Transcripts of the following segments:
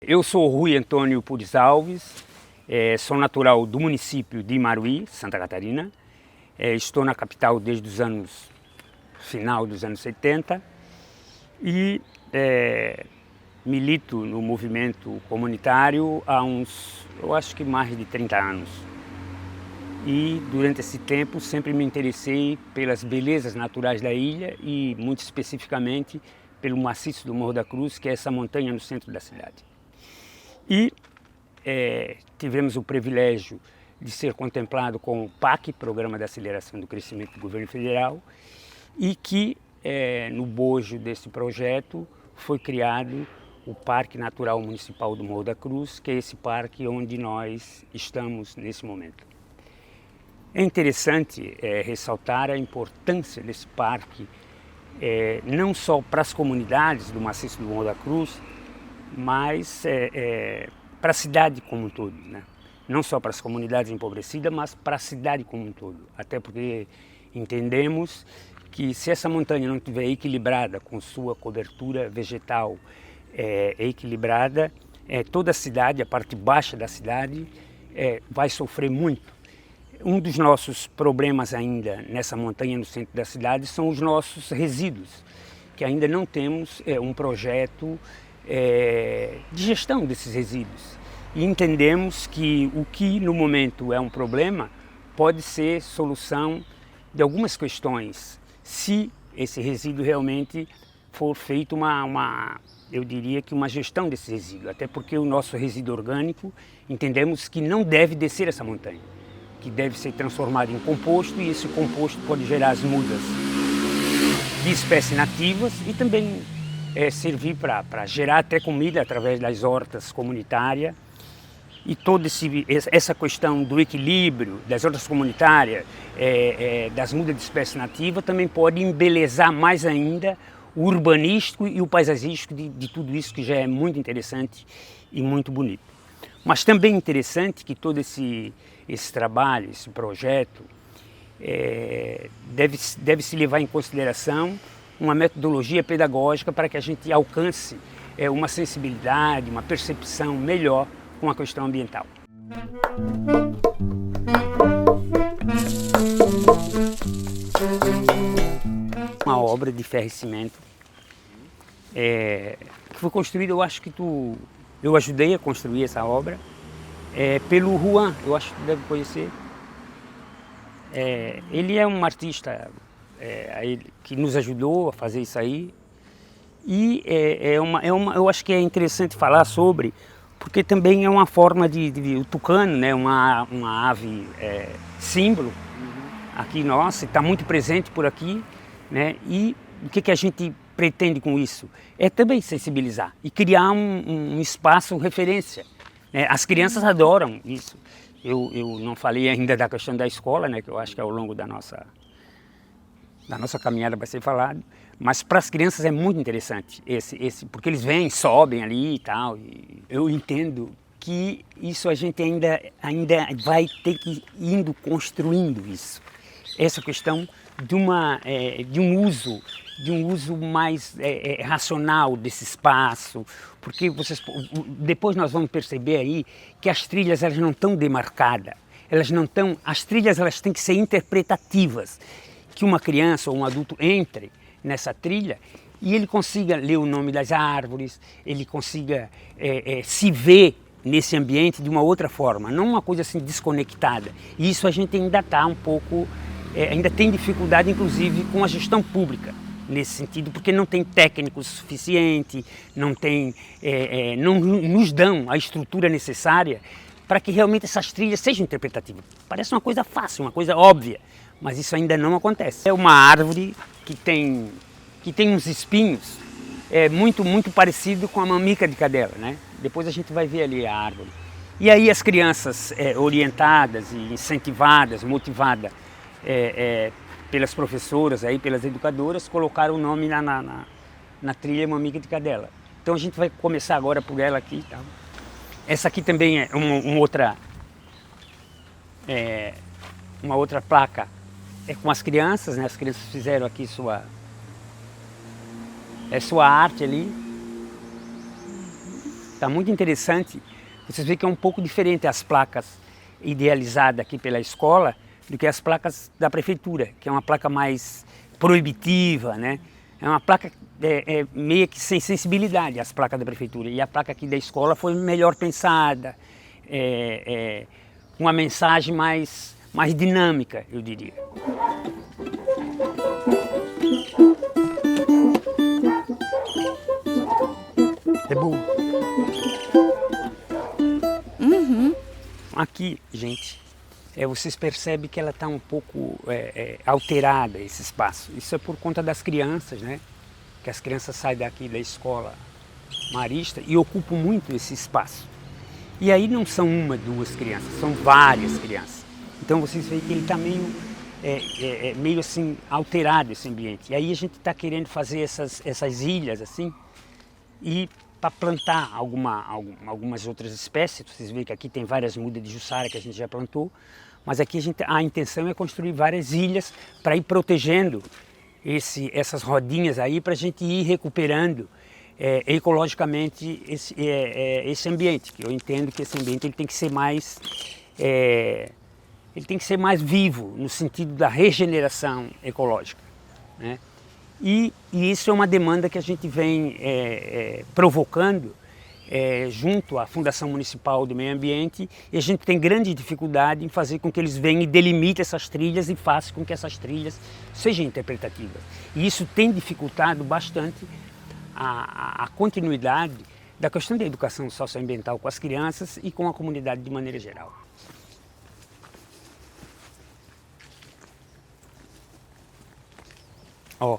Eu sou Rui Antônio Pures Alves, sou natural do município de Imaruí, Santa Catarina. Estou na capital desde os final dos anos 70 e milito no movimento comunitário há eu acho que mais de 30 anos. E durante esse tempo sempre me interessei pelas belezas naturais da ilha e muito especificamente pelo maciço do Morro da Cruz, que é essa montanha no centro da cidade. E tivemos o privilégio de ser contemplado com o PAC, Programa de Aceleração do Crescimento do Governo Federal, e que no bojo desse projeto foi criado o Parque Natural Municipal do Morro da Cruz, que é esse parque onde nós estamos nesse momento. É interessante ressaltar a importância desse parque, não só para as comunidades do maciço do Morro da Cruz, mas para a cidade como um todo, né? Não só para as comunidades empobrecidas, mas para a cidade como um todo. Até porque entendemos que se essa montanha não estiver equilibrada com sua cobertura vegetal equilibrada, toda a cidade, a parte baixa da cidade, vai sofrer muito. Um dos nossos problemas ainda nessa montanha no centro da cidade são os nossos resíduos, que ainda não temos um projeto de gestão desses resíduos. E entendemos que o que no momento é um problema pode ser solução de algumas questões, se esse resíduo realmente for feito eu diria que uma gestão desse resíduo, até porque o nosso resíduo orgânico entendemos que não deve descer essa montanha, que deve ser transformado em composto, e esse composto pode gerar as mudas de espécies nativas e também servir para gerar até comida através das hortas comunitárias. E toda essa questão do equilíbrio das hortas comunitárias, das mudas de espécie nativa, também pode embelezar mais ainda o urbanístico e o paisagístico de tudo isso, que já é muito interessante e muito bonito. Mas também é interessante que todo esse trabalho, esse projeto, deve se levar em consideração uma metodologia pedagógica para que a gente alcance uma sensibilidade, uma percepção melhor com a questão ambiental. Uma obra de ferro e cimento que foi construída, eu acho que eu ajudei a construir essa obra, pelo Juan, eu acho que deve conhecer. Ele é um artista que nos ajudou a fazer isso aí, e eu acho que é interessante falar sobre, porque também é uma forma o tucano, né, uma ave símbolo aqui nossa, está muito presente por aqui, né, e o que a gente pretende com isso? É também sensibilizar e criar um espaço referência. As crianças adoram isso. Eu não falei ainda da questão da escola, né, que eu acho que ao longo da nossa caminhada vai ser falado, mas para as crianças é muito interessante porque eles vêm, sobem ali e tal. E eu entendo que isso a gente ainda vai ter que ir indo construindo isso. Essa questão de um uso mais racional desse espaço, porque depois nós vamos perceber aí que as trilhas elas não estão demarcadas, as trilhas elas têm que ser interpretativas, que uma criança ou um adulto entre nessa trilha e ele consiga ler o nome das árvores, ele consiga se ver nesse ambiente de uma outra forma, não uma coisa assim desconectada. E isso a gente ainda está um pouco, ainda tem dificuldade inclusive com a gestão pública nesse sentido, porque não tem técnico suficiente, não nos dão a estrutura necessária para que realmente essas trilhas sejam interpretativas. Parece uma coisa fácil, uma coisa óbvia, mas isso ainda não acontece. É uma árvore que tem uns espinhos muito parecido com a mamica de cadela, né? Depois a gente vai ver ali a árvore. E aí as crianças orientadas e incentivadas, motivadas pelas professoras, pelas educadoras, colocaram o nome na trilha mamica de cadela. Então a gente vai começar agora por ela aqui. Tá? Essa aqui também é uma outra placa com as crianças, né? As crianças fizeram aqui sua arte ali. Está muito interessante. Vocês veem que é um pouco diferente as placas idealizadas aqui pela escola do que as placas da prefeitura, que é uma placa mais proibitiva, né? É uma placa meio que sem sensibilidade, as placas da prefeitura. E a placa aqui da escola foi melhor pensada, uma mensagem mais dinâmica, eu diria. É bom. Aqui, gente, vocês percebem que ela está um pouco alterada, esse espaço. Isso é por conta das crianças, né? Que as crianças saem daqui da escola marista e ocupam muito esse espaço. E aí não são uma, duas crianças, são várias crianças. Então vocês veem que ele está meio assim alterado esse ambiente. E aí a gente está querendo fazer essas ilhas assim e para plantar algumas outras espécies. Vocês veem que aqui tem várias mudas de jussara que a gente já plantou, mas aqui a intenção é construir várias ilhas para ir protegendo essas rodinhas aí, para a gente ir recuperando ecologicamente esse ambiente, que eu entendo que esse ambiente ele tem que ser mais vivo no sentido da regeneração ecológica, né? E isso é uma demanda que a gente vem provocando junto à Fundação Municipal do Meio Ambiente, e a gente tem grande dificuldade em fazer com que eles venham e delimitem essas trilhas e façam com que essas trilhas sejam interpretativas. E isso tem dificultado bastante a continuidade da questão da educação socioambiental com as crianças e com a comunidade de maneira geral. Ó,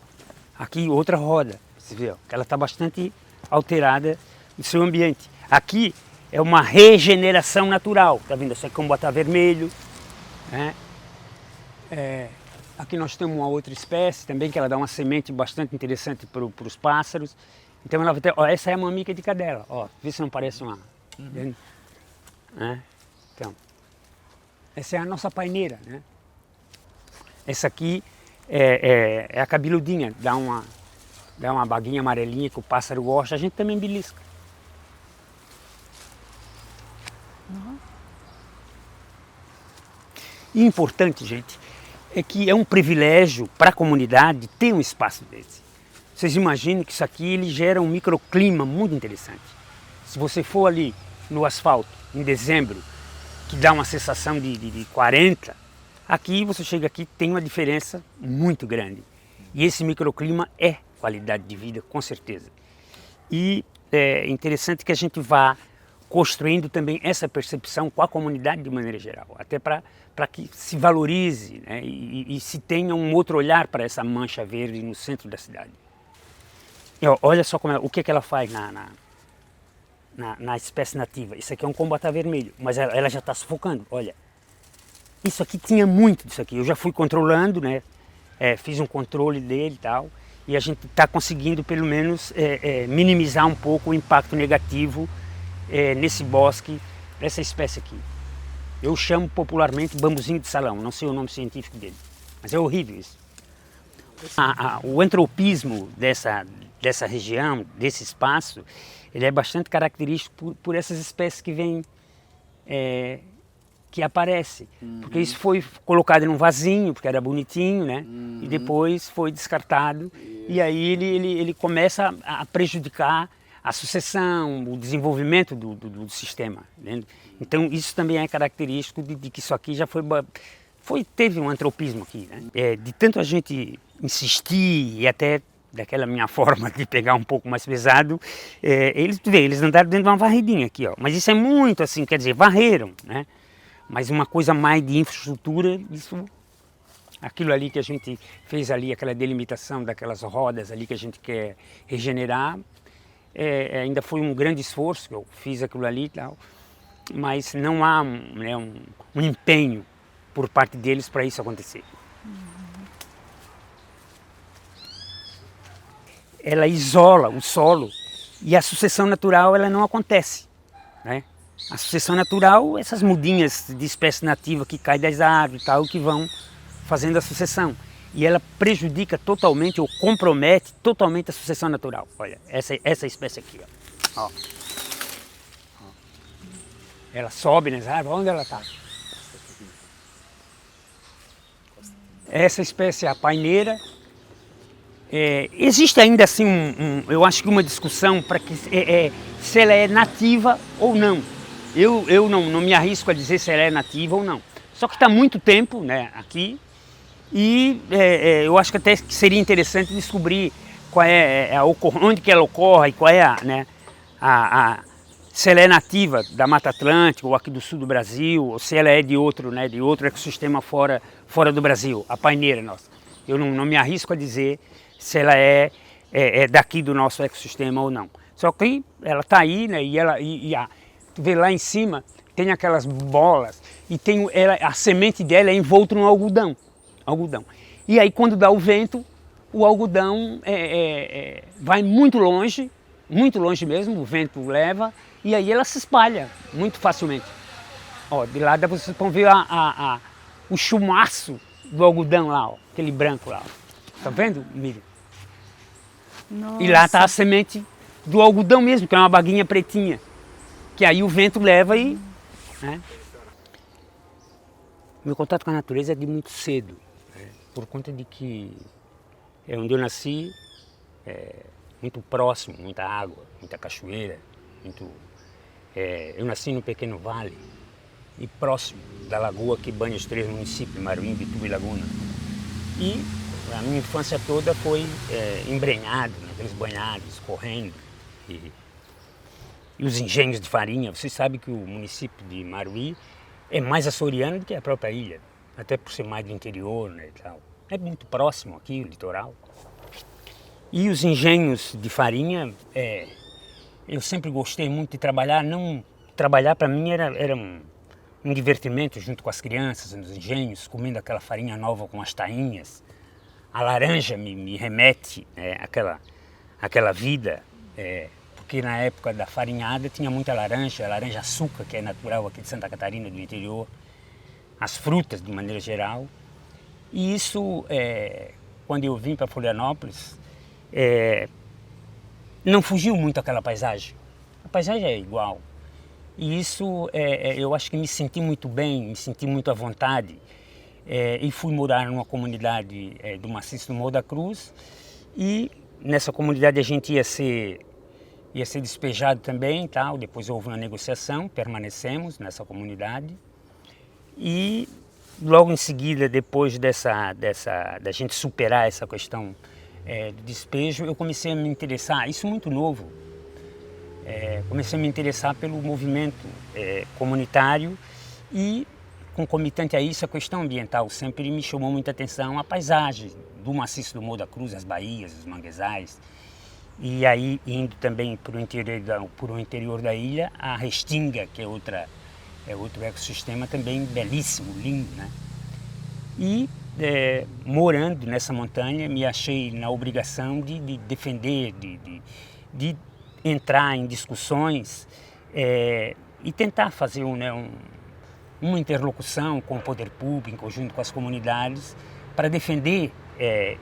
aqui outra roda, você vê, ó, que ela está bastante alterada no seu ambiente. Aqui é uma regeneração natural, tá vendo? Isso aqui é um botá vermelho, né? Aqui nós temos uma outra espécie também, que ela dá uma semente bastante interessante para os pássaros. Então ela vai ter, ó, essa é a mamica de cadela, ó, vê se não parece uma... Então, essa é a nossa paineira, né? Essa aqui é a cabeludinha, dá uma baguinha amarelinha que o pássaro gosta, a gente também belisca. E importante, gente, é que é um privilégio para a comunidade ter um espaço desse. Vocês imaginam que isso aqui ele gera um microclima muito interessante. Se você for ali no asfalto em dezembro, que dá uma sensação de 40, aqui você chega aqui tem uma diferença muito grande. E esse microclima é qualidade de vida, com certeza. E é interessante que a gente vá construindo também essa percepção com a comunidade de maneira geral, até para que se valorize, né, e se tenha um outro olhar para essa mancha verde no centro da cidade. E, ó, olha só o que ela faz na espécie nativa. Isso aqui é um combata vermelho, mas ela já está sufocando, olha. Isso aqui tinha muito disso aqui, eu já fui controlando, né, fiz um controle dele e tal, e a gente está conseguindo pelo menos minimizar um pouco o impacto negativo nesse bosque, dessa espécie aqui. Eu chamo popularmente bambuzinho de salão, não sei o nome científico dele, mas é horrível isso. O antropismo dessa região, desse espaço, ele é bastante característico por essas espécies que vêm, que aparecem. Porque isso foi colocado num vasinho, porque era bonitinho, né? E depois foi descartado, e aí ele começa a prejudicar a sucessão, o desenvolvimento do sistema, né? Então isso também é característico de que isso aqui já teve um antropismo aqui, né? De tanto a gente insistir e até daquela minha forma de pegar um pouco mais pesado, eles andaram dentro de uma varredinha aqui, ó. Mas isso é muito assim, quer dizer, varreram, né? Mas uma coisa mais de infraestrutura, aquilo ali que a gente fez ali, aquela delimitação daquelas rodas ali que a gente quer regenerar, ainda foi um grande esforço que eu fiz aquilo ali e tal, mas não há um empenho por parte deles para isso acontecer. Ela isola o solo e a sucessão natural ela não acontece, né? A sucessão natural, essas mudinhas de espécie nativa que caem das árvores e tal, que vão fazendo a sucessão. E ela prejudica totalmente ou compromete totalmente a sucessão natural. Olha, essa espécie aqui, ó. Ela sobe nas árvores. Onde ela está? Essa espécie é a paineira. Existe ainda assim, eu acho que uma discussão para que se ela é nativa ou não. Eu não me arrisco a dizer se ela é nativa ou não. Só que está há muito tempo, né, aqui, e eu acho que até seria interessante descobrir qual onde que ela ocorre e qual é se ela é nativa da Mata Atlântica ou aqui do sul do Brasil, ou se ela é de outro ecossistema fora do Brasil, a paineira nossa. Eu não me arrisco a dizer se ela é daqui do nosso ecossistema ou não. Só que ela está aí, né, tu vê lá em cima, tem aquelas bolas, e a semente dela é envolta no algodão. E aí quando dá o vento, o algodão vai muito longe mesmo, o vento leva, e aí ela se espalha muito facilmente. Ó, de lá vocês vão ver o chumaço do algodão lá, ó, aquele branco lá. Ó. Tá vendo, Miriam? Nossa. E lá está a semente do algodão mesmo, que é uma baguinha pretinha. Que aí o vento leva e... Né? Meu contato com a natureza é de muito cedo, né? Por conta de que onde eu nasci, muito próximo, muita água, muita cachoeira, eu nasci num pequeno vale e próximo da lagoa que banha os 3 municípios, Maruim, Bituba e Laguna. E a minha infância toda foi embrenhada naqueles banhados, correndo. E os engenhos de farinha. Vocês sabem que o município de Maruí é mais açoriano do que a própria ilha, até por ser mais do interior, né, e tal. É muito próximo aqui, o litoral. E os engenhos de farinha, eu sempre gostei muito de trabalhar. Trabalhar para mim era um divertimento junto com as crianças nos engenhos, comendo aquela farinha nova com as tainhas. A laranja me remete àquela vida, porque na época da farinhada tinha muita laranja açúcar, que é natural aqui de Santa Catarina, do interior, as frutas de maneira geral. E isso, quando eu vim para Florianópolis, não fugiu muito aquela paisagem. A paisagem é igual. E isso, eu acho que me senti muito bem, me senti muito à vontade. E fui morar numa comunidade do Maciço do Morro da Cruz. E nessa comunidade a gente ia ser despejado também, tal. Depois houve uma negociação, permanecemos nessa comunidade. E logo em seguida, depois da gente superar essa questão do despejo, eu comecei a me interessar, isso muito novo, comecei a me interessar pelo movimento comunitário e, concomitante a isso, a questão ambiental sempre me chamou muita atenção, a paisagem do Maciço do Morro da Cruz, as baías, os manguezais, e aí indo também para o interior da ilha, a Restinga, que é outro ecossistema também belíssimo, lindo, né? E morando nessa montanha, me achei na obrigação de defender, de entrar em discussões e tentar fazer uma interlocução com o poder público, em conjunto com as comunidades, para defender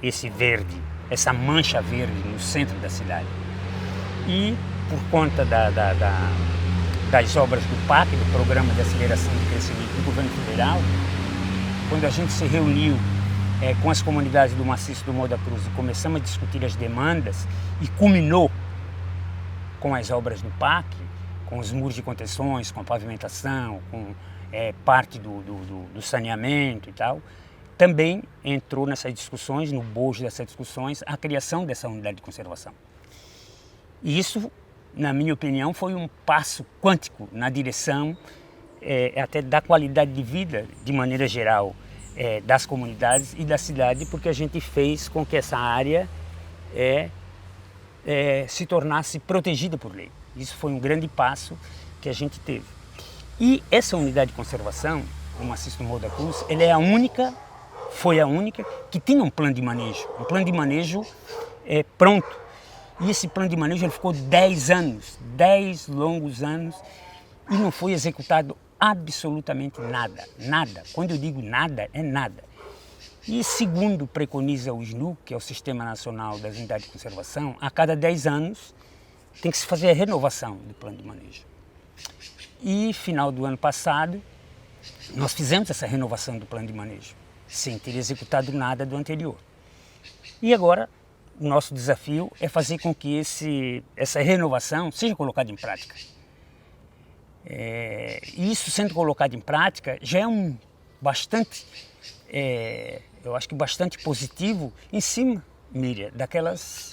esse verde, essa mancha verde no centro da cidade. E por conta das obras do PAC, do Programa de Aceleração de Crescimento do Governo Federal, quando a gente se reuniu com as comunidades do Maciço do Morro da Cruz e começamos a discutir as demandas e culminou com as obras do PAC, com os muros de contenções, com a pavimentação, com parte do saneamento e tal, também entrou nessas discussões, no bojo dessas discussões, a criação dessa unidade de conservação. E isso, na minha opinião, foi um passo quântico na direção até da qualidade de vida, de maneira geral, das comunidades e da cidade, porque a gente fez com que essa área se tornasse protegida por lei. Isso foi um grande passo que a gente teve. E essa unidade de conservação, o Maciço do Morro da Cruz, ela foi a única que tinha um plano de manejo pronto. E esse plano de manejo ele ficou 10 anos, 10 longos anos, e não foi executado absolutamente nada, nada. Quando eu digo nada, é nada. E segundo preconiza o SNUC, que é o Sistema Nacional das Unidades de Conservação, a cada 10 anos tem que se fazer a renovação do plano de manejo. E final do ano passado, nós fizemos essa renovação do plano de manejo, sem ter executado nada do anterior. E agora, o nosso desafio é fazer com que essa renovação seja colocada em prática. Isso sendo colocado em prática já é eu acho que bastante positivo em cima, Miriam, daquelas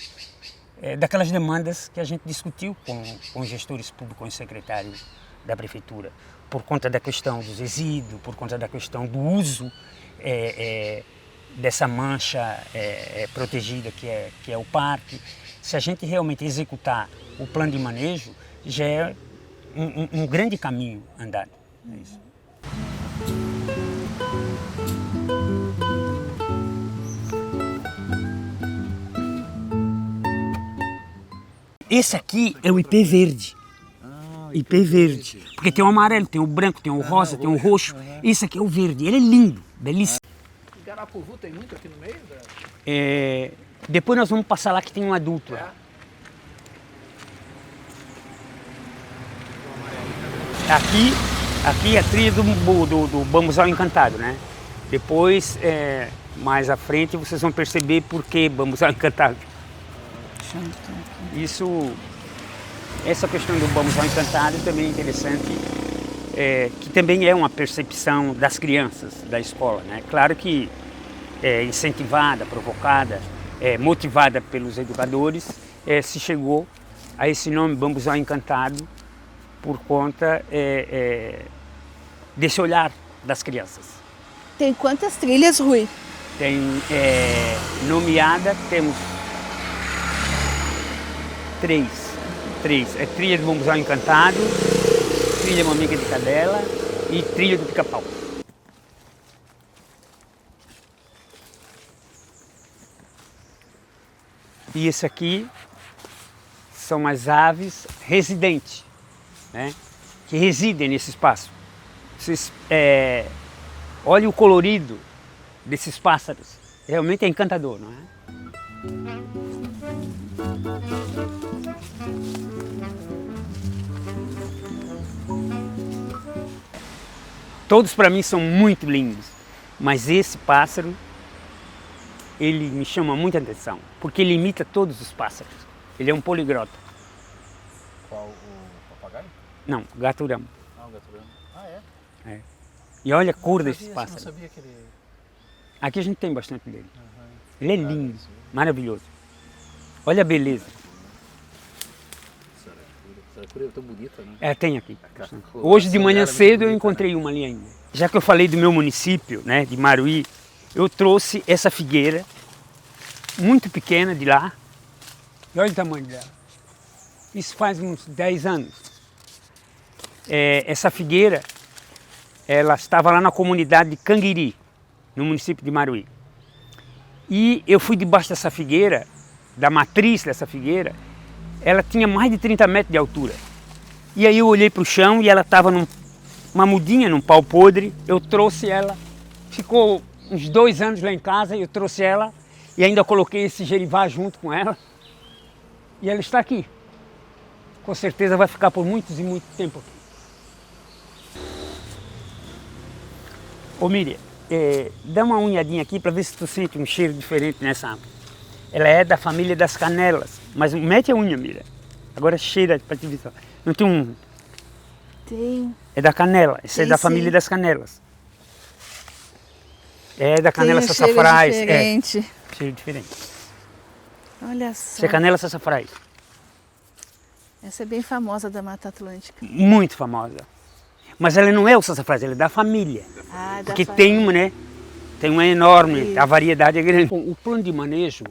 demandas que a gente discutiu com os gestores públicos e secretários da prefeitura, por conta da questão dos resíduos, por conta da questão do uso dessa mancha protegida que é o parque. Se a gente realmente executar o plano de manejo, já é um grande caminho andado. É isso. Esse aqui é o ipê verde. Ipê verde. Porque tem o amarelo, tem o branco, tem o rosa, tem o roxo. Esse aqui é o verde. Ele é lindo, belíssimo. Garapuvu tem muito aqui no meio? Depois nós vamos passar lá que tem um adulto lá. Aqui é a trilha do bambuzal encantado, né? Depois, mais à frente, vocês vão perceber por que bambuzal encantado. Essa questão do bambuzal encantado também é interessante, que também é uma percepção das crianças da escola, né? Claro que é incentivada, provocada, motivada pelos educadores, se chegou a esse nome bambuzal encantado por conta desse olhar das crianças. Tem quantas trilhas, Rui? Tem nomeada, temos três. É trilha do bambuzal encantado, trilha mamica de cadela e trilha do pica-pau. E esse aqui são as aves residentes, né, que residem nesse espaço. Vocês olhem o colorido desses pássaros, realmente é encantador, não é? Todos para mim são muito lindos, mas esse pássaro, ele me chama muita atenção, porque ele imita todos os pássaros. Ele é um poliglota. Qual, o papagaio? Não, gaturama. Ah, o gaturama. Ah, é? É. E olha a cor desse pássaro. Não sabia que ele... Aqui a gente tem bastante dele. Ele é lindo, maravilhoso. Olha a beleza. Saracura é tão bonita, né? Tem aqui. Hoje de manhã cedo eu encontrei uma ali ainda. Já que eu falei do meu município, né, de Maruí, eu trouxe essa figueira muito pequena de lá. E olha o tamanho dela. Isso faz uns 10 anos. Essa figueira, ela estava lá na comunidade de Canguiri, no município de Maruí. E eu fui debaixo dessa figueira, da matriz dessa figueira, ela tinha mais de 30 metros de altura. E aí eu olhei para o chão e ela estava numa mudinha, num pau podre. Eu trouxe ela, ficou uns 2 anos lá em casa, eu trouxe ela e ainda coloquei esse gerivá junto com ela. E ela está aqui. Com certeza vai ficar por muitos e muito tempo aqui. Ô Miriam, dá uma unhadinha aqui para ver se tu sente um cheiro diferente nessa árvore. Ela é da família das canelas, mas mete a unha, Miriam. Agora cheira para te ver. Não tem um... Tem. É da canela, esse é da família das canelas. É da canela sassafrás. Cheiro diferente. Cheiro diferente. Olha só. Isso é canela sassafrás. Essa é bem famosa da Mata Atlântica. Muito famosa. Mas ela não é o sassafrás, ela é da família. Ah, porque tem uma, né? Tem uma enorme, a variedade é grande. Bom, o plano de manejo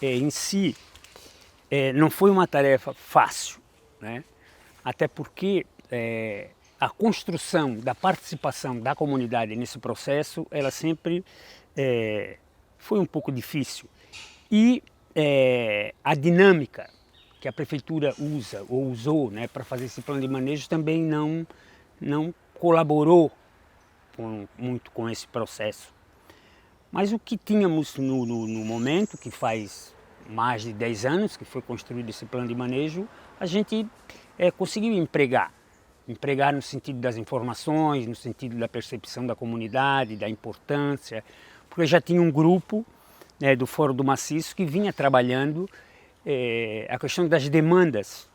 em si não foi uma tarefa fácil, né? Até porque a construção da participação da comunidade nesse processo, ela sempre foi um pouco difícil. E a dinâmica que a prefeitura usa ou usou, né, para fazer esse plano de manejo também não colaborou muito com esse processo. Mas o que tínhamos no momento, que faz mais de 10 anos que foi construído esse plano de manejo, a gente conseguiu empregar empregar no sentido das informações, no sentido da percepção da comunidade, da importância, porque eu já tinha um grupo, né, do Fórum do Maciço que vinha trabalhando a questão das demandas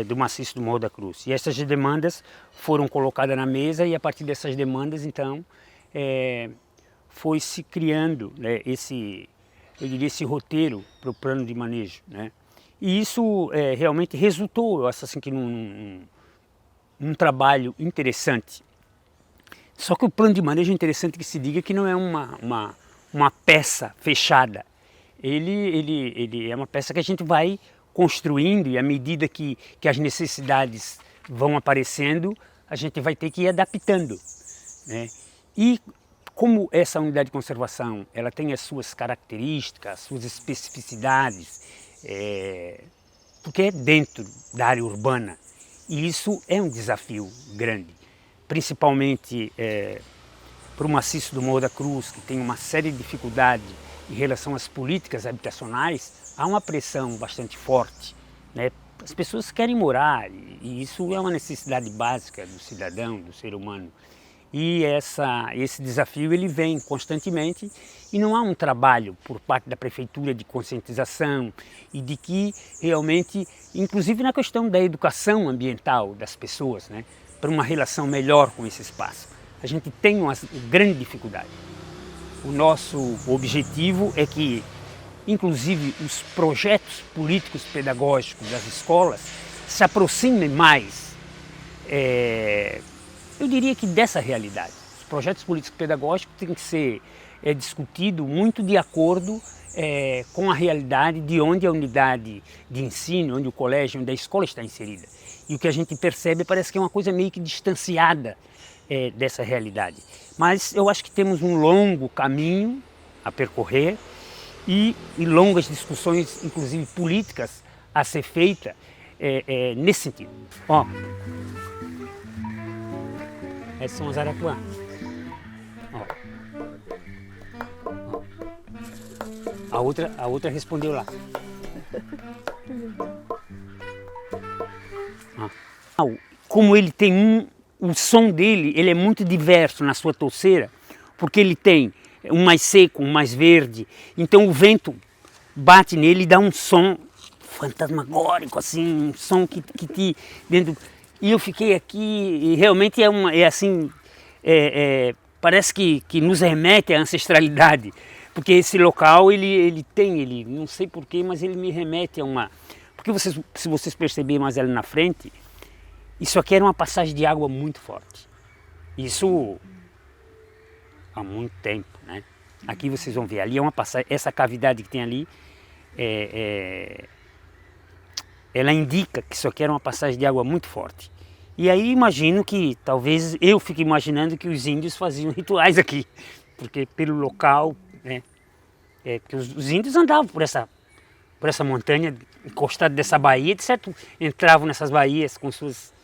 do maciço do Morro da Cruz. E essas demandas foram colocadas na mesa e a partir dessas demandas, então, foi se criando, né, eu diria, esse roteiro para o plano de manejo, né? E isso realmente resultou, eu acho assim, que num trabalho interessante. Só que o plano de manejo é interessante que se diga que não é uma peça fechada. Ele é uma peça que a gente vai construindo e à medida que as necessidades vão aparecendo, a gente vai ter que ir adaptando, né? E como essa unidade de conservação ela tem as suas características, as suas especificidades, porque é dentro da área urbana, e isso é um desafio grande, principalmente para o maciço do Morro da Cruz, que tem uma série de dificuldades em relação às políticas habitacionais, há uma pressão bastante forte, né? As pessoas querem morar e isso é uma necessidade básica do cidadão, do ser humano. E esse desafio ele vem constantemente e não há um trabalho por parte da prefeitura de conscientização e de que realmente, inclusive na questão da educação ambiental das pessoas, né, para uma relação melhor com esse espaço. A gente tem uma grande dificuldade. O nosso objetivo é que, inclusive, os projetos políticos pedagógicos das escolas se aproximem mais, eu diria que dessa realidade. Os projetos políticos pedagógicos têm que ser discutidos muito de acordo com a realidade de onde a unidade de ensino, onde o colégio, onde a escola está inserida. E o que a gente percebe parece que é uma coisa meio que distanciada dessa realidade. Mas eu acho que temos um longo caminho a percorrer e longas discussões, inclusive políticas, a ser feitas nesse sentido. Ó, essas são as arapuã. Ó. A outra respondeu lá. Ó. Como ele tem o som dele, ele é muito diverso na sua touceira, porque ele tem um mais seco, um mais verde, então o vento bate nele e dá um som fantasmagórico, assim, um som que te dentro. E eu fiquei aqui e realmente parece que nos remete à ancestralidade, porque esse local ele não sei porquê, mas ele me remete a uma, porque se vocês perceberem mais ali na frente, isso aqui era uma passagem de água muito forte. Isso há muito tempo, né? Aqui vocês vão ver, ali é uma passagem, essa cavidade que tem ali, ela indica que isso aqui era uma passagem de água muito forte. E aí imagino que, talvez, eu fique imaginando que os índios faziam rituais aqui, porque pelo local, né? Porque os índios andavam por essa montanha, encostado dessa baía, de certo, entravam nessas baías com suas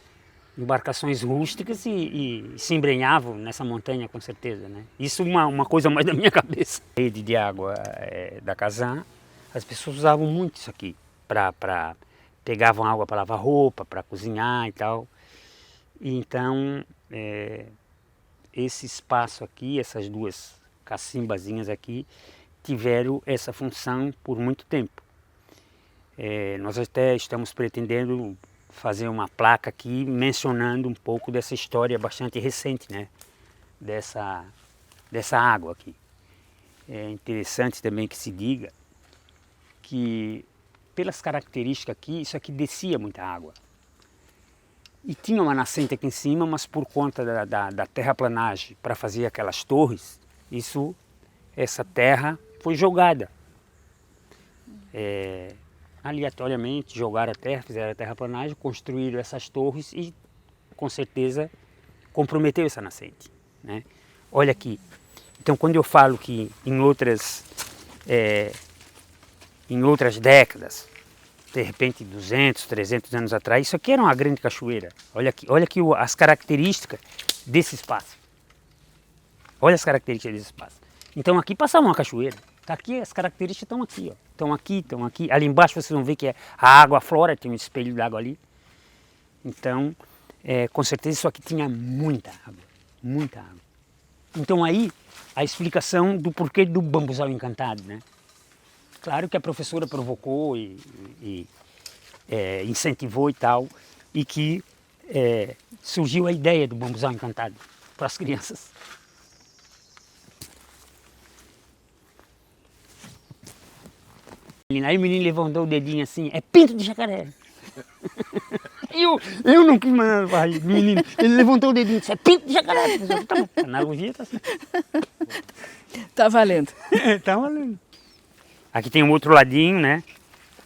embarcações rústicas e se embrenhavam nessa montanha, com certeza, né? Isso uma coisa mais da minha cabeça. A rede de água da Casan, as pessoas usavam muito isso aqui, pegavam água para lavar roupa, para cozinhar e tal. E então, esse espaço aqui, essas duas cacimbazinhas aqui, tiveram essa função por muito tempo. Nós até estamos pretendendo fazer uma placa aqui mencionando um pouco dessa história bastante recente, né? Dessa água aqui. É interessante também que se diga que, pelas características aqui, isso aqui descia muita água. E tinha uma nascente aqui em cima, mas por conta da terraplanagem para fazer aquelas torres, essa terra foi jogada. Aleatoriamente jogaram a terra, fizeram a terraplanagem, construíram essas torres e com certeza comprometeu essa nascente, né? Olha aqui, então quando eu falo que em outras décadas, de repente 200, 300 anos atrás, isso aqui era uma grande cachoeira. Olha aqui as características desse espaço. Olha as características desse espaço. Então aqui passava uma cachoeira. Tá aqui, as características estão aqui, ó. Estão aqui. Ali embaixo vocês vão ver que a água aflora, tem um espelho d'água ali. Então, com certeza isso aqui tinha muita água, muita água. Então aí a explicação do porquê do bambuzal encantado, né? Claro que a professora provocou e incentivou e tal, e que surgiu a ideia do bambuzal encantado para as crianças. Aí o menino levantou o dedinho assim, é pinto de jacaré. Eu não quis mandar para o menino, ele levantou o dedinho e disse, é pinto de jacaré. Tá bom, a analogia tá assim. Tá valendo. Tá valendo. Aqui tem um outro ladinho, né,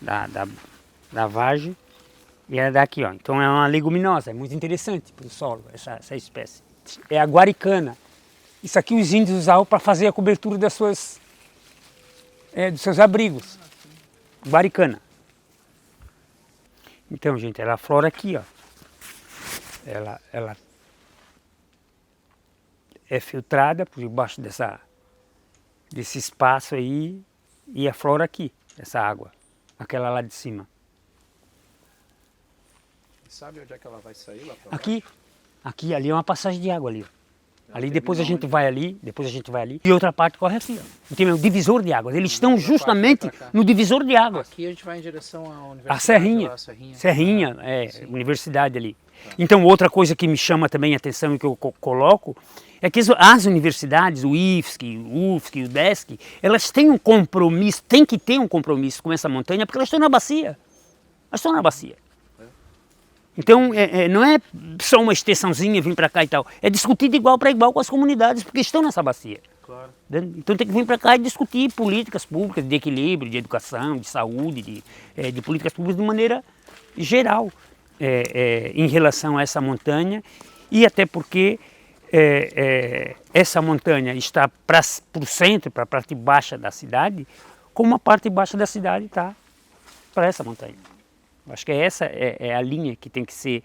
da vagem, e é daqui, ó. Então é uma leguminosa, é muito interessante para o solo, essa espécie. É a guaricana. Isso aqui os índios usavam para fazer a cobertura dos seus abrigos. Guaricana. Então, gente, ela aflora aqui, ó. Ela é filtrada por debaixo desse espaço aí e aflora aqui, essa água, aquela lá de cima. E sabe onde é que ela vai sair lá pra Aqui, ali é uma passagem de água ali. Ali depois a gente vai ali, e outra parte corre aqui, ó. Tem o divisor de águas. Eles estão justamente no divisor de águas. Aqui a gente vai em direção à universidade. A Serrinha. Serrinha, universidade ali. Então outra coisa que me chama também a atenção e que eu coloco é que as universidades, o IFSC, o UFSC, o DESC, elas têm um compromisso, têm que ter um compromisso com essa montanha porque elas estão na bacia. Elas estão na bacia. Então, não é só uma extensãozinha vir para cá e tal, é discutir de igual para igual com as comunidades, porque estão nessa bacia. Claro. Então tem que vir para cá e discutir políticas públicas de equilíbrio, de educação, de saúde, de políticas públicas de maneira geral em relação a essa montanha, e até porque essa montanha está para o centro, para a parte baixa da cidade, como a parte baixa da cidade está para essa montanha. Acho que essa é a linha que tem que ser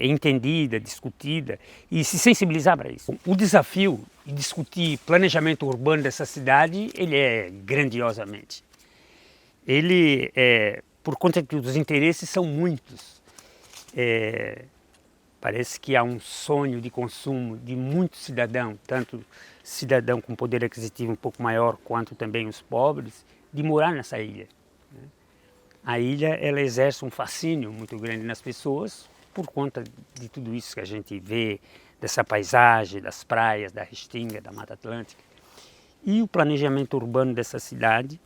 entendida, discutida e se sensibilizar para isso. O desafio de discutir planejamento urbano dessa cidade, ele é grandiosamente. Ele, por conta que os interesses são muitos, parece que há um sonho de consumo de muitos cidadãos, tanto cidadão com poder aquisitivo um pouco maior, quanto também os pobres, de morar nessa ilha. A ilha, ela exerce um fascínio muito grande nas pessoas por conta de tudo isso que a gente vê, dessa paisagem, das praias, da Restinga, da Mata Atlântica. E o planejamento urbano dessa cidade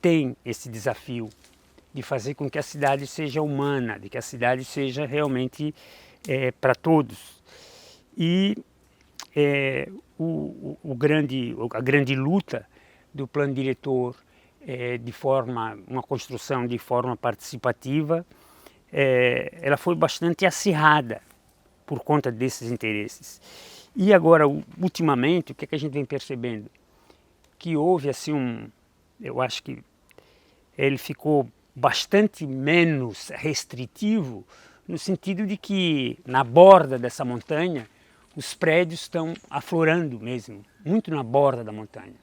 tem esse desafio de fazer com que a cidade seja humana, de que a cidade seja realmente para todos. E a grande luta do plano diretor uma construção de forma participativa, ela foi bastante acirrada por conta desses interesses. E agora, ultimamente, o que a gente vem percebendo? Que houve assim eu acho que ele ficou bastante menos restritivo, no sentido de que na borda dessa montanha, os prédios estão aflorando mesmo, muito na borda da montanha.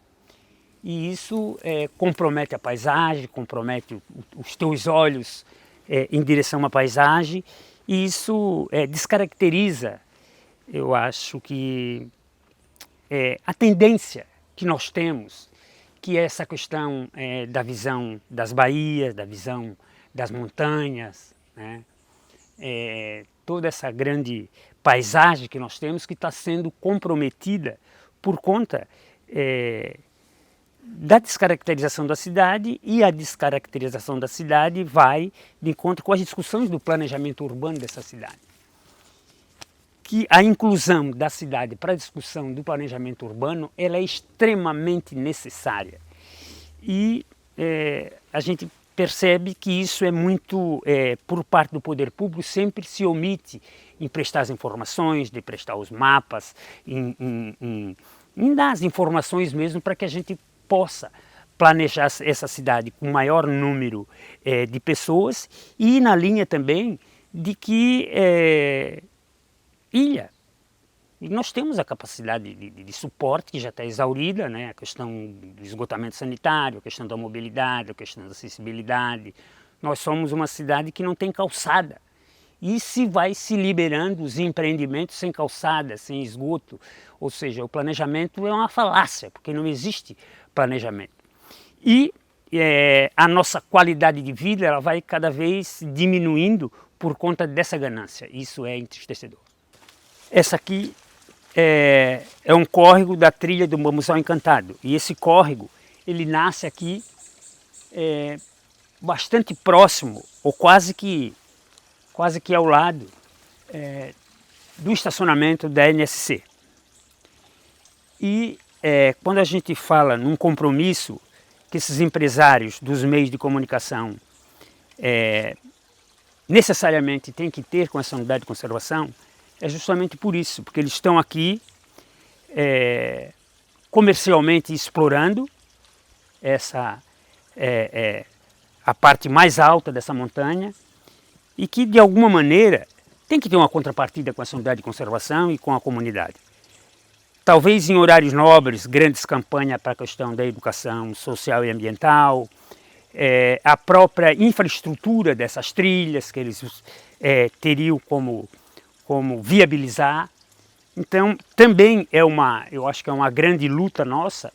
E isso compromete a paisagem, compromete os teus olhos em direção à paisagem, e isso descaracteriza, eu acho que a tendência que nós temos, que é essa questão da visão das baías, da visão das montanhas, né? Toda essa grande paisagem que nós temos que está sendo comprometida por conta da descaracterização da cidade, e a descaracterização da cidade vai de encontro com as discussões do planejamento urbano dessa cidade. Que a inclusão da cidade para a discussão do planejamento urbano, ela é extremamente necessária. E a gente percebe que isso é muito, por parte do poder público, sempre se omite em prestar as informações, de prestar os mapas, em dar as informações mesmo para que a gente possa planejar essa cidade com maior número de pessoas, e na linha também de que ilha, e nós temos a capacidade de suporte que já está exaurida, né? A questão do esgotamento sanitário, a questão da mobilidade, a questão da acessibilidade. Nós somos uma cidade que não tem calçada, e se vai se liberando os empreendimentos sem calçada, sem esgoto. Ou seja, o planejamento é uma falácia, porque não existe planejamento. E a nossa qualidade de vida ela vai cada vez diminuindo por conta dessa ganância. Isso é entristecedor. Essa aqui é um córrego da trilha do Bambuzal Encantado. E esse córrego, ele nasce aqui bastante próximo, ou quase que ao lado do estacionamento da NSC. E quando a gente fala num compromisso que esses empresários dos meios de comunicação necessariamente têm que ter com essa unidade de conservação, é justamente por isso, porque eles estão aqui comercialmente explorando a parte mais alta dessa montanha e que de alguma maneira tem que ter uma contrapartida com essa unidade de conservação e com a comunidade. Talvez em horários nobres, grandes campanhas para a questão da educação social e ambiental, a própria infraestrutura dessas trilhas que eles teriam como viabilizar. Então também eu acho que é uma grande luta nossa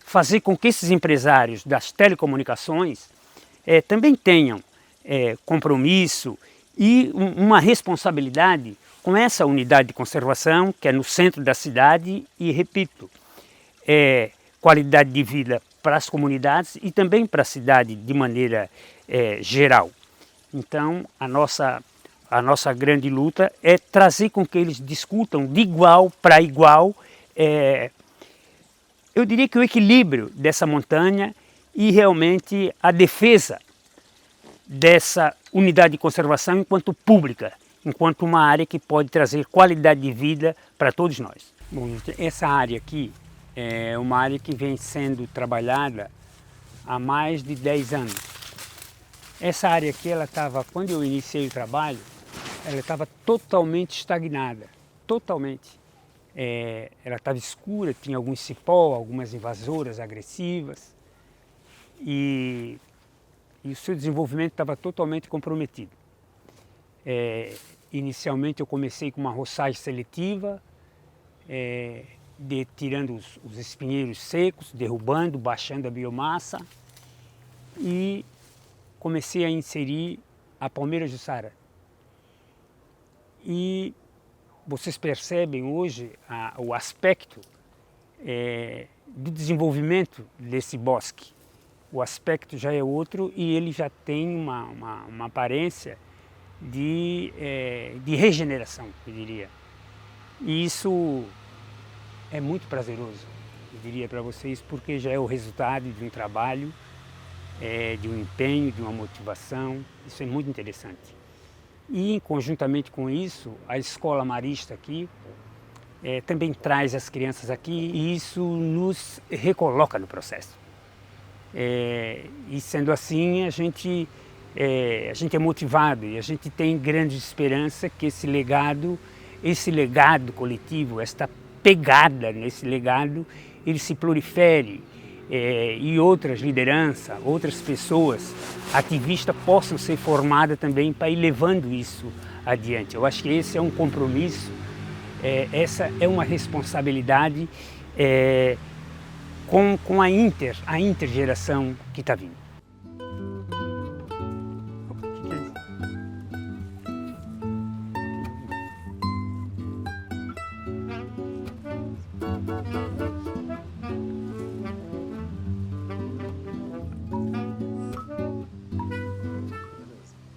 fazer com que esses empresários das telecomunicações também tenham compromisso e uma responsabilidade com essa unidade de conservação que é no centro da cidade e, repito, qualidade de vida para as comunidades e também para a cidade de maneira geral. Então a nossa grande luta é trazer com que eles discutam de igual para igual, eu diria que o equilíbrio dessa montanha e realmente a defesa dessa unidade de conservação enquanto pública, enquanto uma área que pode trazer qualidade de vida para todos nós. Bom, essa área aqui é uma área que vem sendo trabalhada há mais de 10 anos. Essa área aqui, quando eu iniciei o trabalho, ela estava totalmente estagnada, totalmente. Ela estava escura, tinha algum cipó, algumas invasoras agressivas e o seu desenvolvimento estava totalmente comprometido. Inicialmente eu comecei com uma roçagem seletiva, tirando os espinheiros secos, derrubando, baixando a biomassa e comecei a inserir a palmeira jussara. E vocês percebem hoje o aspecto do desenvolvimento desse bosque. O aspecto já é outro e ele já tem uma aparência de regeneração, eu diria. E isso é muito prazeroso, eu diria para vocês, porque já é o resultado de um trabalho, de um empenho, de uma motivação. Isso é muito interessante. E, conjuntamente com isso, a escola marista aqui também traz as crianças aqui e isso nos recoloca no processo. E sendo assim, a gente é motivado e a gente tem grande esperança que esse legado coletivo, esta pegada nesse legado, ele se prolifere e outras lideranças, outras pessoas, ativistas, possam ser formadas também para ir levando isso adiante. Eu acho que esse é um compromisso, essa é uma responsabilidade com a intergeração que está vindo.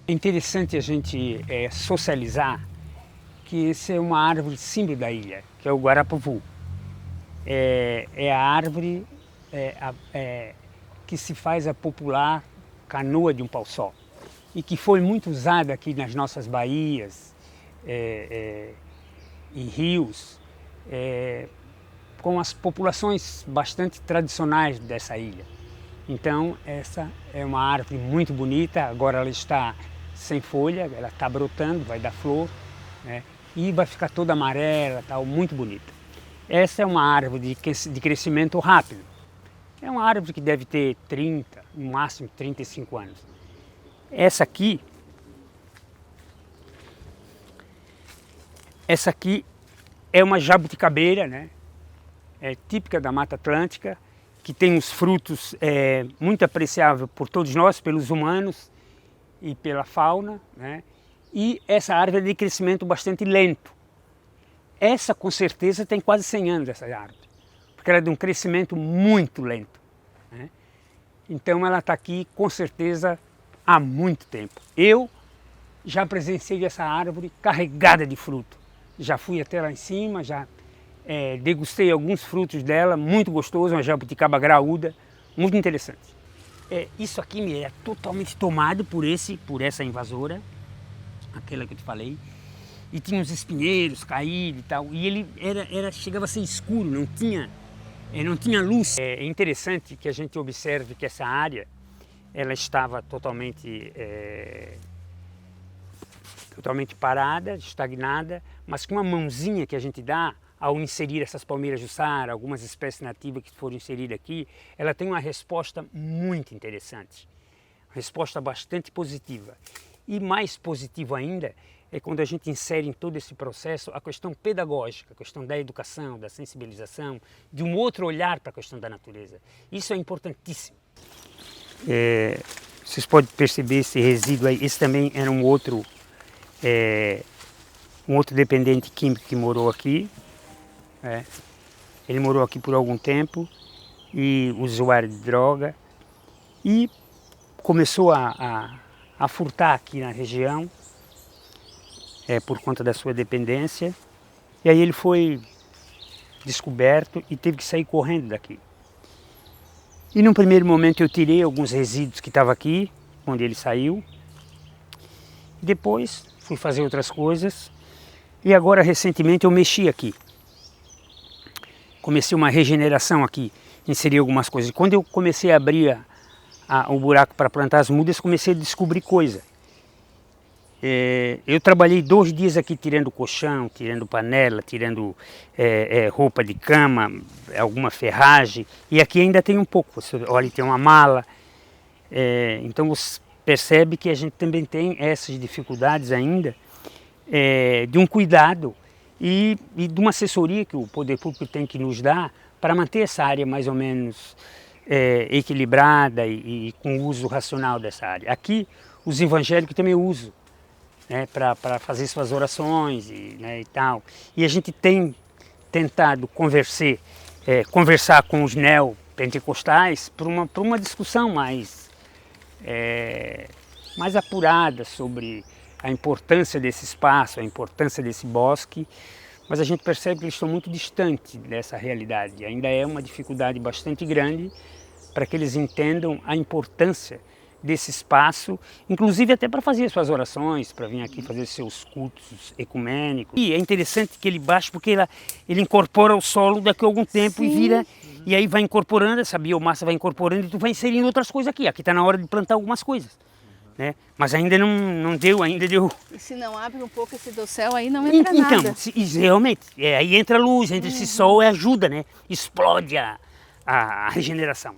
É interessante a gente socializar que essa é uma árvore símbolo da ilha, que é o guarapuvu. É a árvore que se faz a popular canoa de um pau só e que foi muito usada aqui nas nossas baías e rios com as populações bastante tradicionais dessa ilha. Então essa é uma árvore muito bonita, agora ela está sem folha, ela está brotando, vai dar flor, né? E vai ficar toda amarela, tal, muito bonita. Essa é uma árvore de crescimento rápido. É uma árvore que deve ter 30, no máximo 35 anos. Essa aqui Essa aqui é uma jabuticabeira, né? É típica da Mata Atlântica, que tem uns frutos muito apreciáveis por todos nós, pelos humanos e pela fauna, né? E essa árvore é de crescimento bastante lento. Essa com certeza tem quase 100 anos, essa árvore, porque ela é de um crescimento muito lento, né? Então ela está aqui com certeza há muito tempo. Eu já presenciei essa árvore carregada de fruto. Já fui até lá em cima, já degustei alguns frutos dela, muito gostoso, uma jabuticaba graúda, muito interessante. Isso aqui é totalmente tomado por essa invasora, aquela que eu te falei, e tinha uns espinheiros caídos e tal, e ele chegava a ser escuro, não tinha luz. É interessante que a gente observe que essa área, ela estava totalmente parada, estagnada, mas com uma mãozinha que a gente dá ao inserir essas palmeiras jussara, algumas espécies nativas que foram inseridas aqui, ela tem uma resposta muito interessante, uma resposta bastante positiva. E mais positivo ainda é quando a gente insere em todo esse processo a questão pedagógica, a questão da educação, da sensibilização, de um outro olhar para a questão da natureza. Isso é importantíssimo. Vocês podem perceber esse resíduo aí, esse também era um outro dependente químico que morou aqui. Ele morou aqui por algum tempo e usuário de droga e começou a furtar aqui na região por conta da sua dependência, e aí ele foi descoberto e teve que sair correndo daqui. E num primeiro momento eu tirei alguns resíduos que estavam aqui, onde ele saiu, depois fui fazer outras coisas e agora recentemente eu mexi aqui. Comecei uma regeneração aqui, inseri algumas coisas. Quando eu comecei a abrir o buraco para plantar as mudas, comecei a descobrir coisa. Eu trabalhei 2 dias aqui tirando colchão, tirando panela, tirando roupa de cama, alguma ferragem, e aqui ainda tem um pouco. Você olha, tem uma mala. Então você percebe que a gente também tem essas dificuldades ainda de um cuidado e de uma assessoria que o poder público tem que nos dar para manter essa área mais ou menos equilibrada e com o uso racional dessa área. Aqui os evangélicos também usam, né, para fazer suas orações e tal. E a gente tem tentado conversar com os neopentecostais por uma discussão mais apurada sobre a importância desse espaço, a importância desse bosque, mas a gente percebe que eles estão muito distantes dessa realidade. Ainda é uma dificuldade bastante grande para que eles entendam a importância desse espaço, inclusive até para fazer suas orações, para vir aqui fazer seus cultos ecumênicos. E é interessante que ele baixe porque ele incorpora o solo daqui a algum tempo. Sim. E vira, e aí vai incorporando, essa biomassa vai incorporando e tu vai inserindo outras coisas aqui. Aqui está na hora de plantar algumas coisas. Né? Mas ainda não deu, ainda deu. E se não abre um pouco esse dossel, aí não entra nada. Então, realmente, aí entra luz, entra esse sol e ajuda, né? Explode a regeneração.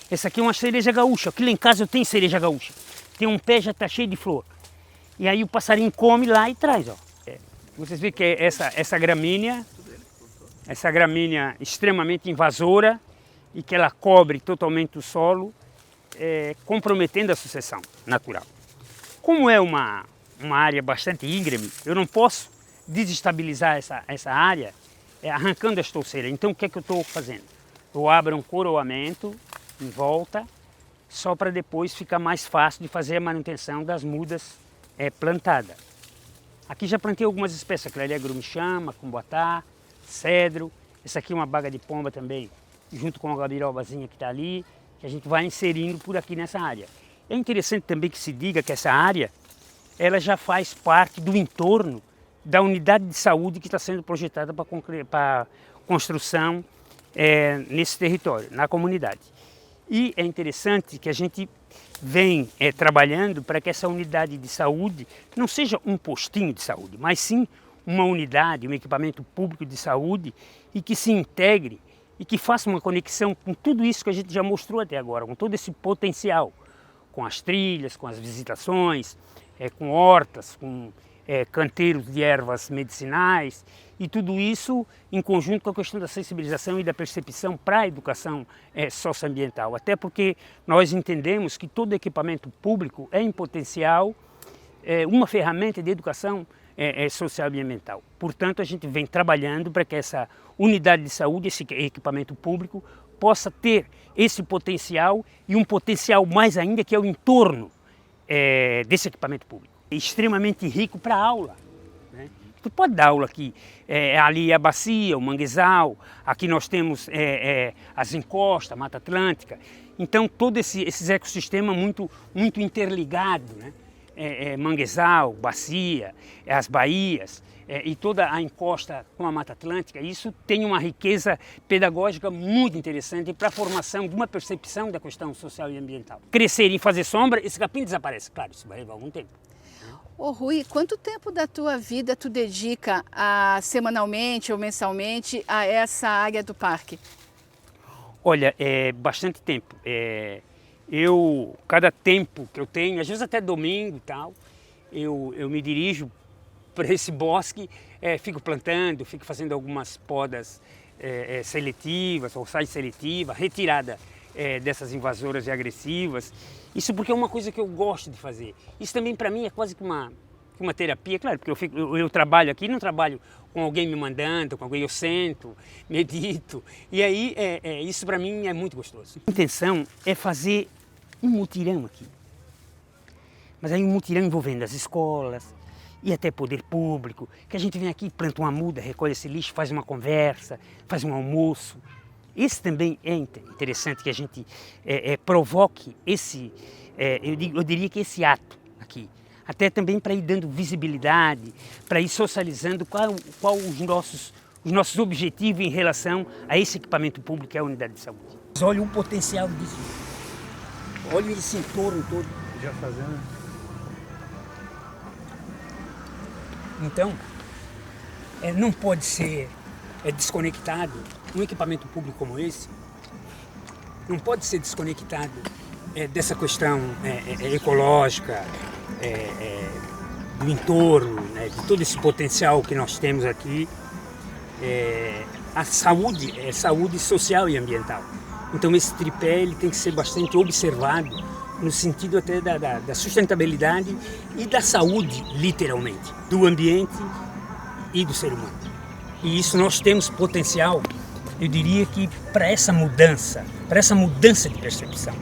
Essa aqui é uma cereja gaúcha. Aqui lá em casa eu tenho cereja gaúcha. Tem um pé, já está cheio de flor. E aí o passarinho come lá e traz, ó. Vocês veem que essa gramínea extremamente invasora e que ela cobre totalmente o solo, comprometendo a sucessão natural. Como é uma área bastante íngreme, eu não posso desestabilizar essa área arrancando as touceiras. Então o que é que eu estou fazendo? Eu abro um coroamento em volta, só para depois ficar mais fácil de fazer a manutenção das mudas plantadas. Aqui já plantei algumas espécies, aquela ali é grumichama, cumbuatá, cedro, essa aqui é uma baga de pomba também, junto com a gabirobazinha que está ali, que a gente vai inserindo por aqui nessa área. É interessante também que se diga que essa área, ela já faz parte do entorno da unidade de saúde que está sendo projetada para construção nesse território, na comunidade. E é interessante que a gente vem trabalhando para que essa unidade de saúde não seja um postinho de saúde, mas sim uma unidade, um equipamento público de saúde e que se integre e que faça uma conexão com tudo isso que a gente já mostrou até agora, com todo esse potencial, com as trilhas, com as visitações, com hortas, com canteiros de ervas medicinais, e tudo isso em conjunto com a questão da sensibilização e da percepção para a educação socioambiental. Até porque nós entendemos que todo equipamento público é em potencial uma ferramenta de educação social e ambiental. Portanto, a gente vem trabalhando para que essa unidade de saúde, esse equipamento público, possa ter esse potencial e um potencial mais ainda que é o entorno desse equipamento público. É extremamente rico para a aula, né? Tu pode dar aula aqui, ali a bacia, o manguezal, aqui nós temos as encostas, a Mata Atlântica. Então todo esse ecossistema muito interligado, né? Manguezal, bacia, as baías e toda a encosta com a Mata Atlântica, isso tem uma riqueza pedagógica muito interessante para a formação de uma percepção da questão social e ambiental. Crescer e fazer sombra, esse capim desaparece. Claro, isso vai levar algum tempo. Ô Rui, quanto tempo da tua vida tu dedica semanalmente ou mensalmente a essa área do parque? Olha, bastante tempo. Cada tempo que eu tenho, às vezes até domingo e tal, eu me dirijo para esse bosque, fico plantando, fico fazendo algumas podas seletivas, ou sai seletiva, retirada dessas invasoras e agressivas. Isso porque é uma coisa que eu gosto de fazer. Isso também para mim é quase que uma terapia, claro, porque eu trabalho aqui, não trabalho com alguém me mandando, com alguém, eu sento, medito, e aí isso para mim é muito gostoso. A intenção é fazer um mutirão aqui, mas aí um mutirão envolvendo as escolas e até poder público, que a gente vem aqui, planta uma muda, recolhe esse lixo, faz uma conversa, faz um almoço. Esse também é interessante que a gente provoque eu diria que esse ato aqui, até também para ir dando visibilidade, para ir socializando qual os nossos objetivos em relação a esse equipamento público que é a unidade de saúde. Olha o potencial disso, olha esse entorno todo. Já fazendo. Então, não pode ser desconectado. Um equipamento público como esse não pode ser desconectado dessa questão ecológica, do entorno, né, de todo esse potencial que nós temos aqui. A saúde é saúde social e ambiental. Então esse tripé ele tem que ser bastante observado no sentido até da sustentabilidade e da saúde, literalmente, do ambiente e do ser humano. E isso nós temos potencial, eu diria que para essa mudança de percepção.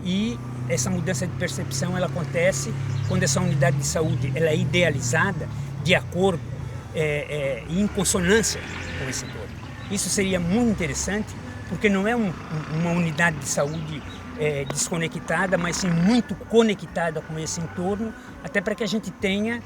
E essa mudança de percepção ela acontece quando essa unidade de saúde ela é idealizada de acordo e em consonância com esse entorno. Isso seria muito interessante, porque não é uma unidade de saúde desconectada, mas sim muito conectada com esse entorno, até para que a gente tenha,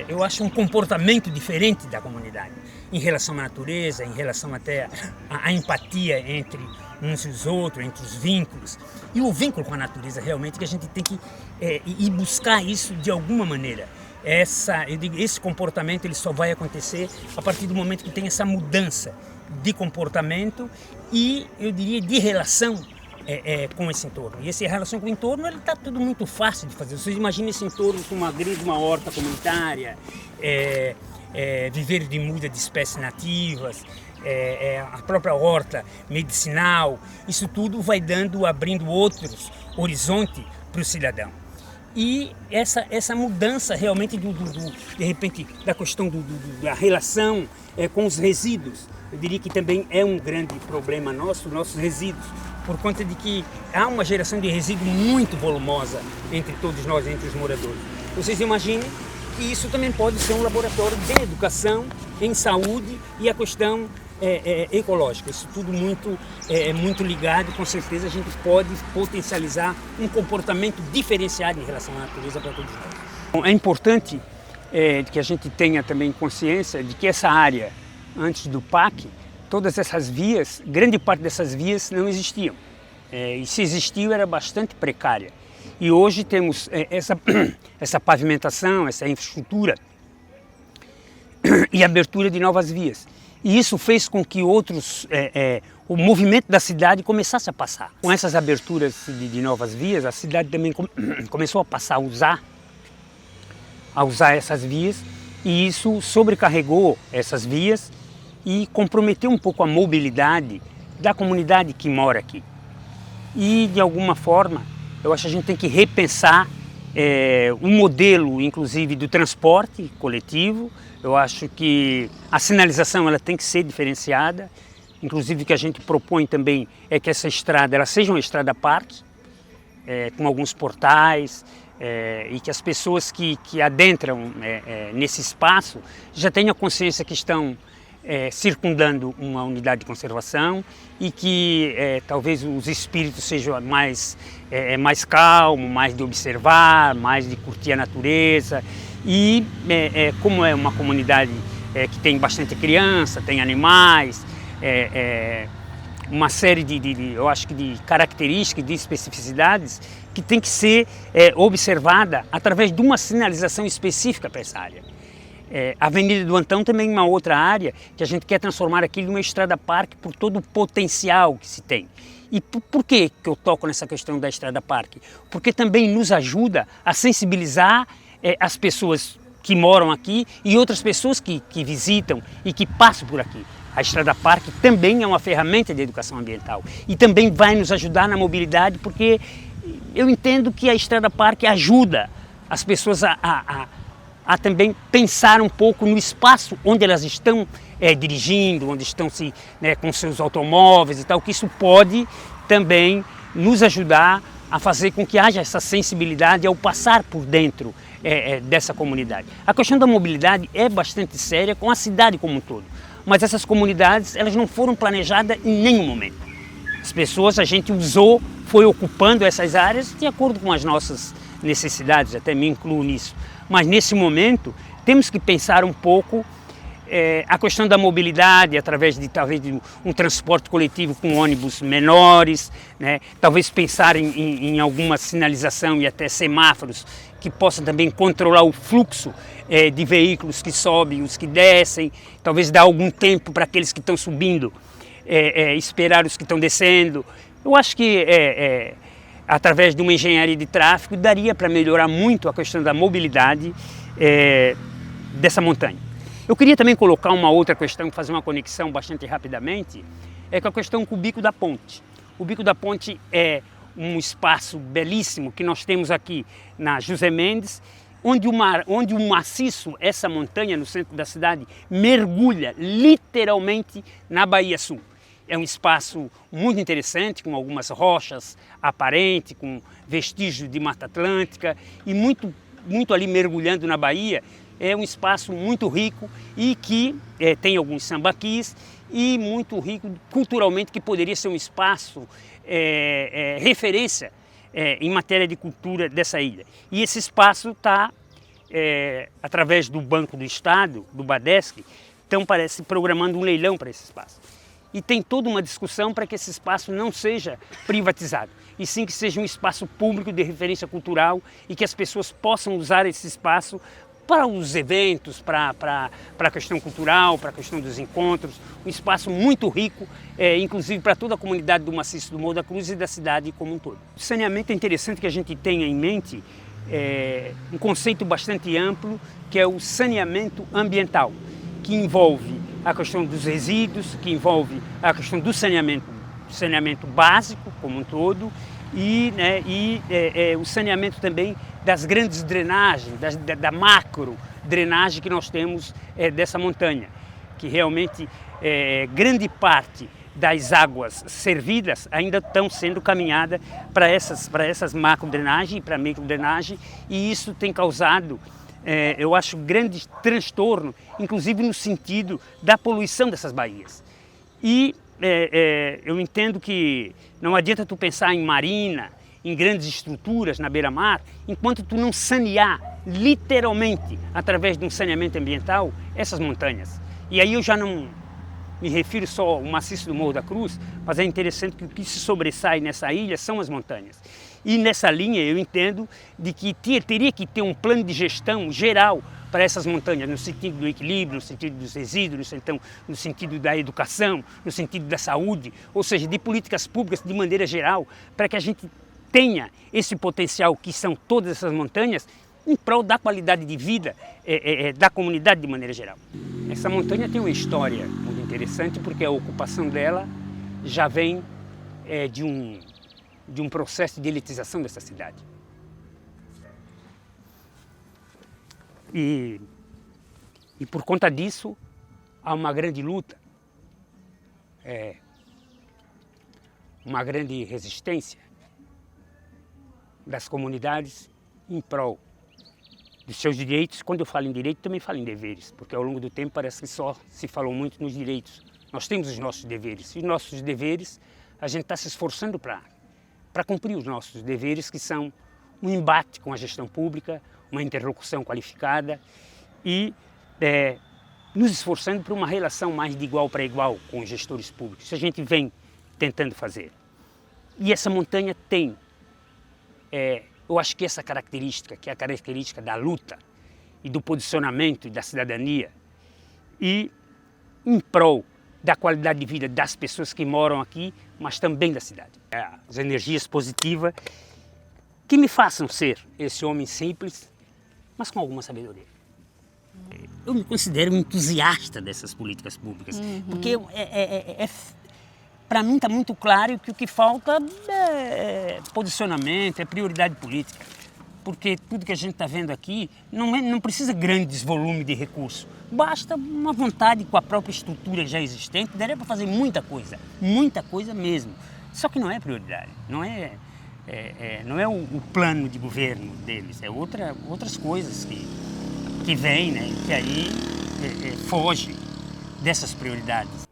eu acho, um comportamento diferente da comunidade em relação à natureza, em relação até à empatia entre uns e os outros, entre os vínculos. E o vínculo com a natureza realmente que a gente tem que ir buscar isso de alguma maneira. Esse comportamento ele só vai acontecer a partir do momento que tem essa mudança de comportamento e, eu diria, de relação com esse entorno. E essa relação com o entorno está tudo muito fácil de fazer. Vocês imaginem esse entorno com uma horta comunitária, viveiro de muda de espécies nativas, a própria horta medicinal. Isso tudo vai abrindo outros horizontes para o cidadão. E essa mudança realmente, de repente, da questão da relação com os resíduos, eu diria que também é um grande problema nossos resíduos, por conta de que há uma geração de resíduo muito volumosa entre todos nós, entre os moradores. Vocês imaginem que isso também pode ser um laboratório de educação em saúde e a questão ecológica. Isso tudo muito ligado, com certeza a gente pode potencializar um comportamento diferenciado em relação à natureza para todos nós. Bom, é importante que a gente tenha também consciência de que essa área, antes do PAC, todas essas vias, grande parte dessas vias não existiam. E se existiu era bastante precária. E hoje temos essa pavimentação, essa infraestrutura e abertura de novas vias. E isso fez com que o movimento da cidade começasse a passar. Com essas aberturas de novas vias, a cidade também começou a passar a usar a usar essas vias, e isso sobrecarregou essas vias e comprometeu um pouco a mobilidade da comunidade que mora aqui. E, de alguma forma, eu acho que a gente tem que repensar o modelo, inclusive, do transporte coletivo. Eu acho que a sinalização ela tem que ser diferenciada. Inclusive, o que a gente propõe também é que essa estrada ela seja uma estrada parque, com alguns portais, e que as pessoas que adentram nesse espaço já tenham consciência que estão circundando uma unidade de conservação e que talvez os espíritos sejam mais calmos, mais de observar, mais de curtir a natureza. E como é uma comunidade que tem bastante criança, tem animais, uma série eu acho que de características, de especificidades que tem que ser observada através de uma sinalização específica para essa área. A Avenida do Antão também é uma outra área que a gente quer transformar aquilo numa estrada-parque por todo o potencial que se tem. E por que eu toco nessa questão da estrada-parque? Porque também nos ajuda a sensibilizar as pessoas que moram aqui e outras pessoas que visitam e que passam por aqui. A estrada-parque também é uma ferramenta de educação ambiental e também vai nos ajudar na mobilidade, porque eu entendo que a estrada-parque ajuda as pessoas a também pensar um pouco no espaço onde elas estão dirigindo, onde estão com seus automóveis e tal, que isso pode também nos ajudar a fazer com que haja essa sensibilidade ao passar por dentro dessa comunidade. A questão da mobilidade é bastante séria com a cidade como um todo, mas essas comunidades elas não foram planejadas em nenhum momento. As pessoas, a gente usou, foi ocupando essas áreas de acordo com as nossas necessidades, até me incluo nisso. Mas nesse momento temos que pensar um pouco a questão da mobilidade através de talvez de um transporte coletivo com ônibus menores, né? Talvez pensar em alguma sinalização e até semáforos que possam também controlar o fluxo de veículos que sobem, os que descem, talvez dar algum tempo para aqueles que estão subindo esperar os que estão descendo. Eu acho que através de uma engenharia de tráfego daria para melhorar muito a questão da mobilidade dessa montanha. Eu queria também colocar uma outra questão, fazer uma conexão bastante rapidamente, com a questão com o Bico da Ponte. O Bico da Ponte é um espaço belíssimo que nós temos aqui na José Mendes, onde o maciço, essa montanha no centro da cidade, mergulha literalmente na Bahia Sul. É um espaço muito interessante, com algumas rochas aparentes, com vestígios de Mata Atlântica e muito ali mergulhando na Bahia. É um espaço muito rico e que tem alguns sambaquis e muito rico culturalmente, que poderia ser um espaço referência em matéria de cultura dessa ilha. E esse espaço está, através do Banco do Estado, do Badesc, parece programando um leilão para esse espaço. E tem toda uma discussão para que esse espaço não seja privatizado, e sim que seja um espaço público de referência cultural e que as pessoas possam usar esse espaço para os eventos, para a questão cultural, para a questão dos encontros, um espaço muito rico, inclusive para toda a comunidade do maciço do Morro da Cruz e da cidade como um todo. O saneamento é interessante que a gente tenha em mente um conceito bastante amplo, que é o saneamento ambiental, que envolve a questão dos resíduos, que envolve a questão do saneamento básico como um todo, e o saneamento também das grandes drenagens, da macro drenagem que nós temos dessa montanha, que realmente grande parte das águas servidas ainda estão sendo caminhadas para essas macro drenagens e para a micro drenagem, e isso tem causado eu acho grande transtorno, inclusive no sentido da poluição dessas baías. E eu entendo que não adianta tu pensar em marina, em grandes estruturas na beira-mar, enquanto tu não sanear literalmente, através de um saneamento ambiental, essas montanhas. E aí eu já não me refiro só ao maciço do Morro da Cruz, mas é interessante que o que se sobressai nessa ilha são as montanhas. E nessa linha eu entendo de que teria que ter um plano de gestão geral para essas montanhas, no sentido do equilíbrio, no sentido dos resíduos, então, no sentido da educação, no sentido da saúde, ou seja, de políticas públicas de maneira geral, para que a gente tenha esse potencial que são todas essas montanhas em prol da qualidade de vida da comunidade de maneira geral. Essa montanha tem uma história muito interessante porque a ocupação dela já vem de um processo de elitização dessa cidade. E por conta disso, há uma grande luta, uma grande resistência das comunidades em prol dos seus direitos. Quando eu falo em direito, também falo em deveres, porque ao longo do tempo parece que só se falou muito nos direitos. Nós temos os nossos deveres, e os nossos deveres a gente está se esforçando para cumprir os nossos deveres, que são um embate com a gestão pública, uma interlocução qualificada e nos esforçando por uma relação mais de igual para igual com os gestores públicos. Isso a gente vem tentando fazer. E essa montanha tem, eu acho que essa característica, que é a característica da luta e do posicionamento da cidadania e em prol da qualidade de vida das pessoas que moram aqui, mas também da cidade. As energias positivas que me façam ser esse homem simples, mas com alguma sabedoria. Eu me considero um entusiasta dessas políticas públicas, porque para mim está muito claro que o que falta é posicionamento, é prioridade política, porque tudo que a gente está vendo aqui não precisa grandes volumes de recursos, basta uma vontade com a própria estrutura já existente, daria para fazer muita coisa mesmo, só que não é prioridade, não é o plano de governo deles, é outras coisas que vêm, né, que aí foge dessas prioridades.